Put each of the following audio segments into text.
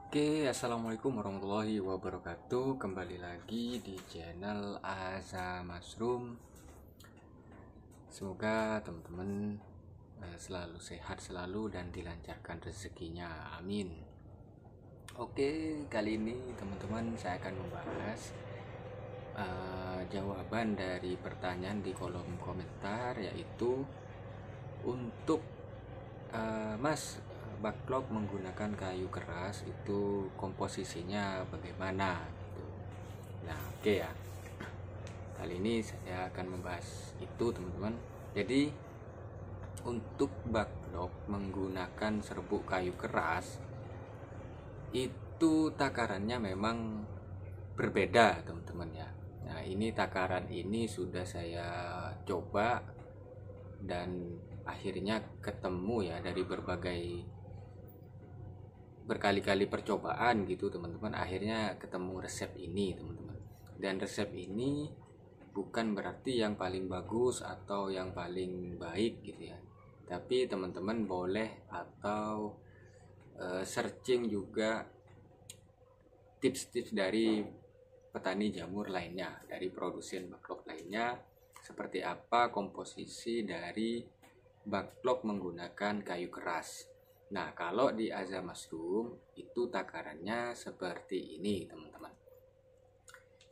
Assalamualaikum warahmatullahi wabarakatuh. Kembali lagi di channel Aza Mushroom. Semoga teman-teman selalu sehat selalu dan dilancarkan rezekinya. Amin. Kali ini teman-teman saya akan membahas jawaban dari pertanyaan di kolom komentar, yaitu untuk Mas, backlog menggunakan kayu keras itu komposisinya bagaimana gitu. Nah, ya. Kali ini saya akan membahas itu, teman-teman. Jadi untuk backlog menggunakan serbuk kayu keras itu takarannya memang berbeda, teman-teman ya. Nah, ini takaran ini sudah saya coba dan akhirnya ketemu ya dari berkali-kali percobaan gitu, teman-teman. Akhirnya ketemu resep ini, teman-teman. Dan resep ini bukan berarti yang paling bagus atau yang paling baik gitu ya. Tapi teman-teman boleh atau searching juga tips-tips dari petani jamur lainnya, dari produsen backlog lainnya, seperti apa komposisi dari backlog menggunakan kayu keras. Nah, kalau di Aza Mushroom itu takarannya seperti ini, teman-teman.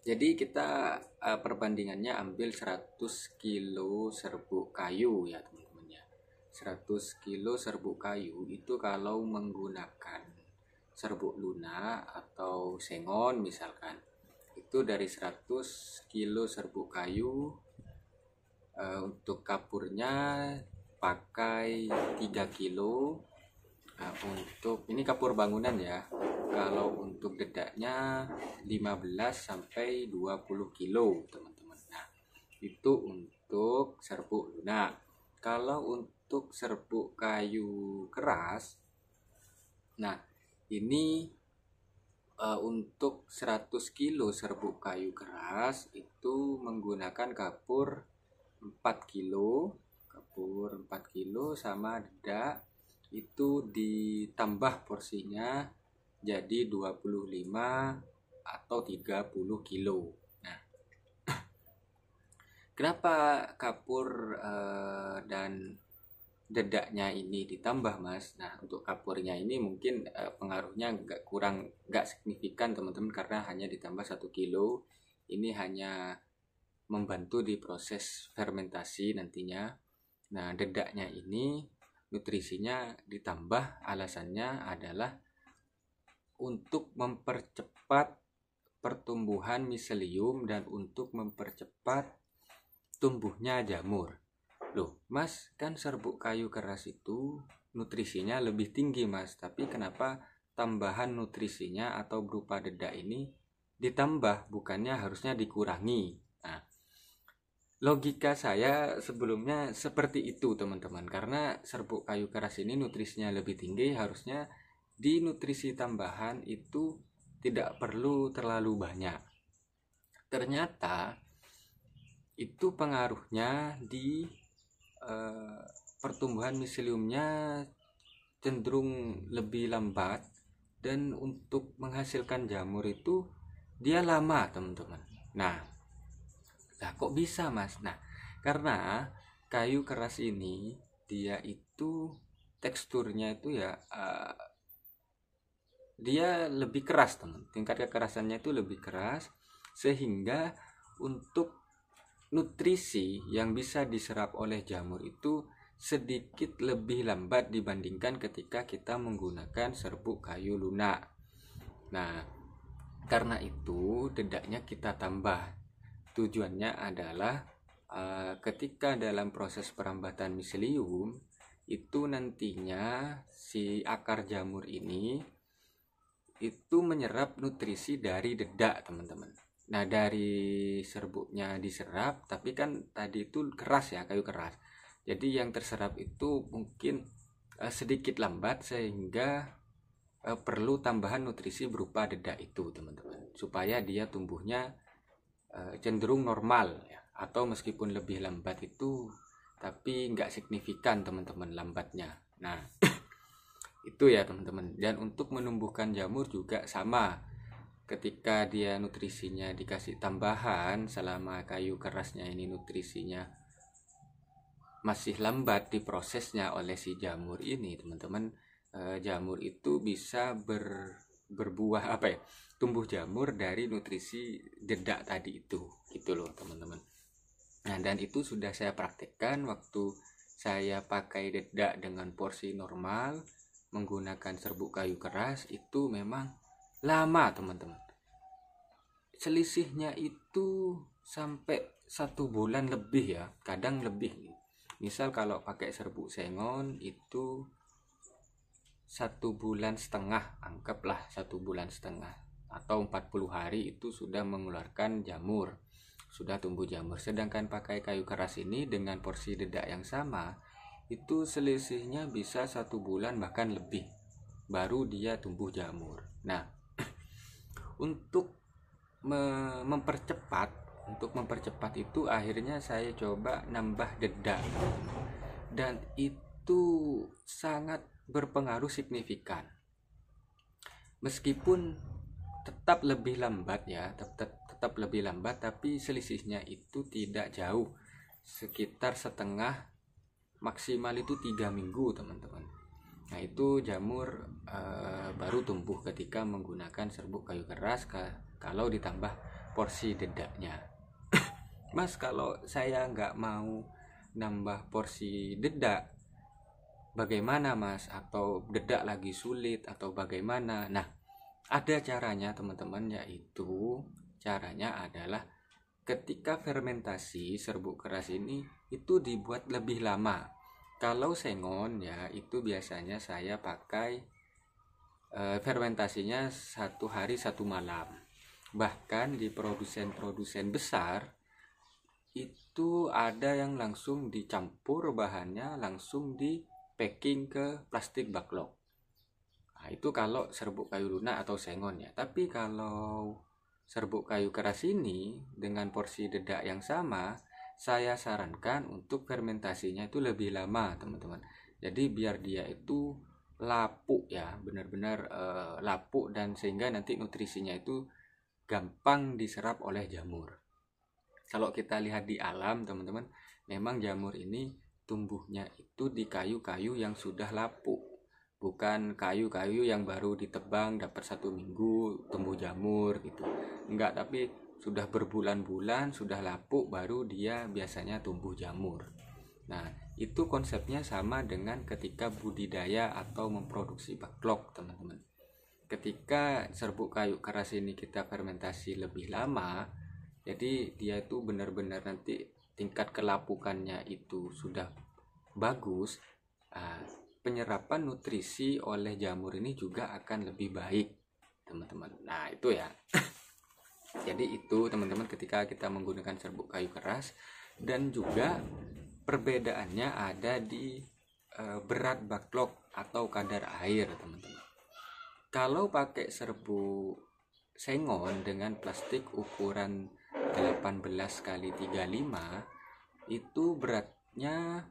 Jadi kita perbandingannya ambil 100 kilo serbuk kayu ya, teman-teman ya. 100 kilo serbuk kayu itu kalau menggunakan serbuk lunak atau sengon misalkan, itu dari 100 kilo serbuk kayu untuk kapurnya pakai 3 kilo. Nah, untuk ini kapur bangunan ya. Kalau untuk dedaknya 15 sampai 20 kilo, teman-teman. Nah, itu untuk serbuk lunak. Kalau untuk serbuk kayu keras, nah ini untuk 100 kilo serbuk kayu keras itu menggunakan kapur 4 kilo. Kapur 4 kilo sama dedak itu ditambah porsinya jadi 25 atau 30 kilo. Nah, kenapa kapur dan dedaknya ini ditambah, Mas? Nah, untuk kapurnya ini mungkin pengaruhnya nggak signifikan, teman-teman, karena hanya ditambah 1 kilo. Ini hanya membantu di proses fermentasi nantinya. Nah, dedaknya ini nutrisinya ditambah, alasannya adalah untuk mempercepat pertumbuhan miselium dan untuk mempercepat tumbuhnya jamur. Loh, Mas, kan serbuk kayu keras itu nutrisinya lebih tinggi, Mas. Tapi kenapa tambahan nutrisinya atau berupa dedak ini ditambah, bukannya harusnya dikurangi? Nah, logika saya sebelumnya seperti itu, teman-teman. Karena serbuk kayu keras ini nutrisinya lebih tinggi, harusnya di nutrisi tambahan itu tidak perlu terlalu banyak. Ternyata itu pengaruhnya di pertumbuhan miseliumnya cenderung lebih lambat, dan untuk menghasilkan jamur itu dia lama, teman-teman. Nah, kok bisa, Mas? Nah, karena kayu keras ini dia itu teksturnya itu ya dia lebih keras, teman. Tingkat kekerasannya itu lebih keras, sehingga untuk nutrisi yang bisa diserap oleh jamur itu sedikit lebih lambat dibandingkan ketika kita menggunakan serbuk kayu lunak. Nah, karena itu dedaknya kita tambah. Tujuannya adalah ketika dalam proses perambatan miselium itu nantinya si akar jamur ini itu menyerap nutrisi dari dedak, teman-teman. Nah, dari serbuknya diserap, tapi kan tadi itu keras ya, kayu keras. Jadi yang terserap itu mungkin sedikit lambat, sehingga perlu tambahan nutrisi berupa dedak itu, teman-teman, supaya dia tumbuhnya cenderung normal ya. Atau meskipun lebih lambat itu, tapi nggak signifikan, teman-teman, lambatnya. Nah, Itu ya teman-teman. Dan untuk menumbuhkan jamur juga sama. Ketika dia nutrisinya dikasih tambahan, selama kayu kerasnya ini nutrisinya masih lambat diprosesnya oleh si jamur ini, teman-teman, jamur itu bisa berbuah apa ya? Tumbuh jamur dari nutrisi dedak tadi itu, gitu loh teman-teman. Nah, dan itu sudah saya praktekkan waktu saya pakai dedak dengan porsi normal menggunakan serbuk kayu keras. Itu memang lama teman-teman, selisihnya itu sampai 1 bulan lebih ya, kadang lebih. Misal kalau pakai serbuk sengon itu 1,5 bulan, anggaplah 1,5 bulan atau 40 hari itu sudah mengeluarkan jamur, sudah tumbuh jamur. Sedangkan pakai kayu keras ini dengan porsi dedak yang sama, itu selisihnya bisa 1 bulan bahkan lebih baru dia tumbuh jamur. Nah, untuk mempercepat itu akhirnya saya coba nambah dedak, dan itu sangat berpengaruh signifikan. Meskipun tetap lebih lambat ya, tetap lebih lambat, tapi selisihnya itu tidak jauh, sekitar setengah, maksimal itu 3 minggu teman-teman. Nah, itu jamur baru tumbuh ketika menggunakan serbuk kayu keras kalau ditambah porsi dedaknya. Mas, kalau saya nggak mau nambah porsi dedak, bagaimana Mas? Atau dedak lagi sulit atau bagaimana? Nah, ada caranya teman-teman, yaitu caranya adalah ketika fermentasi serbuk keras ini itu dibuat lebih lama. Kalau sengon ya itu biasanya saya pakai fermentasinya 1 hari 1 malam. Bahkan di produsen-produsen besar itu ada yang langsung dicampur bahannya, langsung di packing ke plastik backlog. Nah, itu kalau serbuk kayu lunak atau sengon ya. Tapi kalau serbuk kayu keras ini dengan porsi dedak yang sama, saya sarankan untuk fermentasinya itu lebih lama teman-teman. Jadi biar dia itu lapuk ya, benar-benar lapuk, dan sehingga nanti nutrisinya itu gampang diserap oleh jamur. Kalau kita lihat di alam teman-teman, memang jamur ini tumbuhnya itu di kayu-kayu yang sudah lapuk, bukan kayu-kayu yang baru ditebang dapat 1 minggu tumbuh jamur gitu. Enggak, tapi sudah berbulan-bulan, sudah lapuk, baru dia biasanya tumbuh jamur. Nah, itu konsepnya sama dengan ketika budidaya atau memproduksi backlog teman-teman. Ketika serbuk kayu keras ini kita fermentasi lebih lama, jadi dia itu benar-benar nanti tingkat kelapukannya itu sudah bagus, penyerapan nutrisi oleh jamur ini juga akan lebih baik teman-teman. Nah, itu ya. Jadi itu teman-teman ketika kita menggunakan serbuk kayu keras. Dan juga perbedaannya ada di berat backlog atau kadar air teman-teman. Kalau pakai serbuk sengon dengan plastik ukuran 18x35 itu beratnya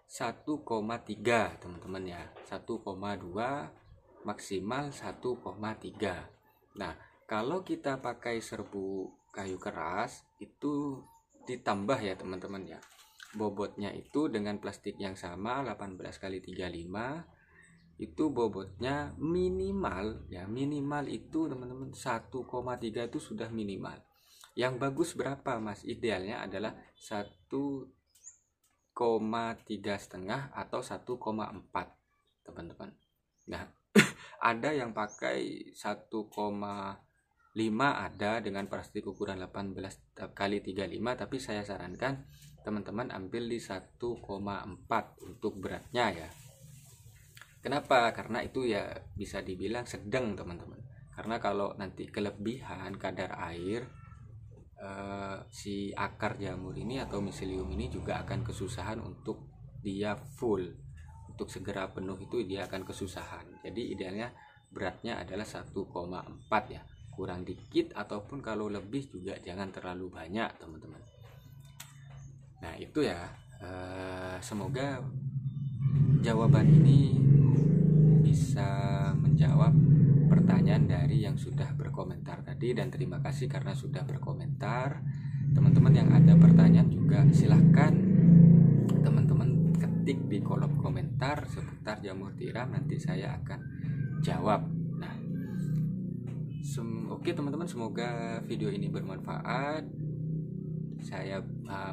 1,3 teman-teman ya, 1,2 maksimal 1,3. Nah, kalau kita pakai serbuk kayu keras itu ditambah ya teman-teman ya, bobotnya itu dengan plastik yang sama 18x35 itu bobotnya minimal ya, minimal itu teman-teman 1,3 itu sudah minimal. Yang bagus berapa Mas? Idealnya adalah 1,3,5 atau 1,4 teman-teman. Nah, ada yang pakai 1,5, ada dengan plastik ukuran 18x35, tapi saya sarankan teman-teman ambil di 1,4 untuk beratnya ya. Kenapa? Karena itu ya bisa dibilang sedang teman-teman. Karena kalau nanti kelebihan kadar air, si akar jamur ini atau miselium ini juga akan kesusahan untuk dia full, untuk segera penuh itu dia akan kesusahan. Jadi idealnya beratnya adalah 1,4 ya, kurang dikit ataupun kalau lebih juga jangan terlalu banyak teman-teman. Nah itu ya, semoga jawaban ini bisa menjawab pertanyaan dari yang sudah berkomentar tadi, dan terima kasih karena sudah berkomentar. Teman-teman yang ada pertanyaan juga silahkan teman-teman ketik di kolom komentar seputar jamur tiram, nanti saya akan jawab. Nah, oke teman-teman, semoga video ini bermanfaat. Saya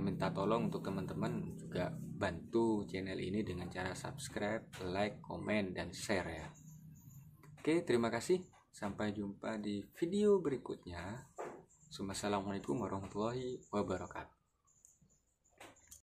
minta tolong untuk teman-teman juga bantu channel ini dengan cara subscribe, like, komen, dan share ya. Oke, terima kasih. Sampai jumpa di video berikutnya. Wassalamualaikum warahmatullahi wabarakatuh.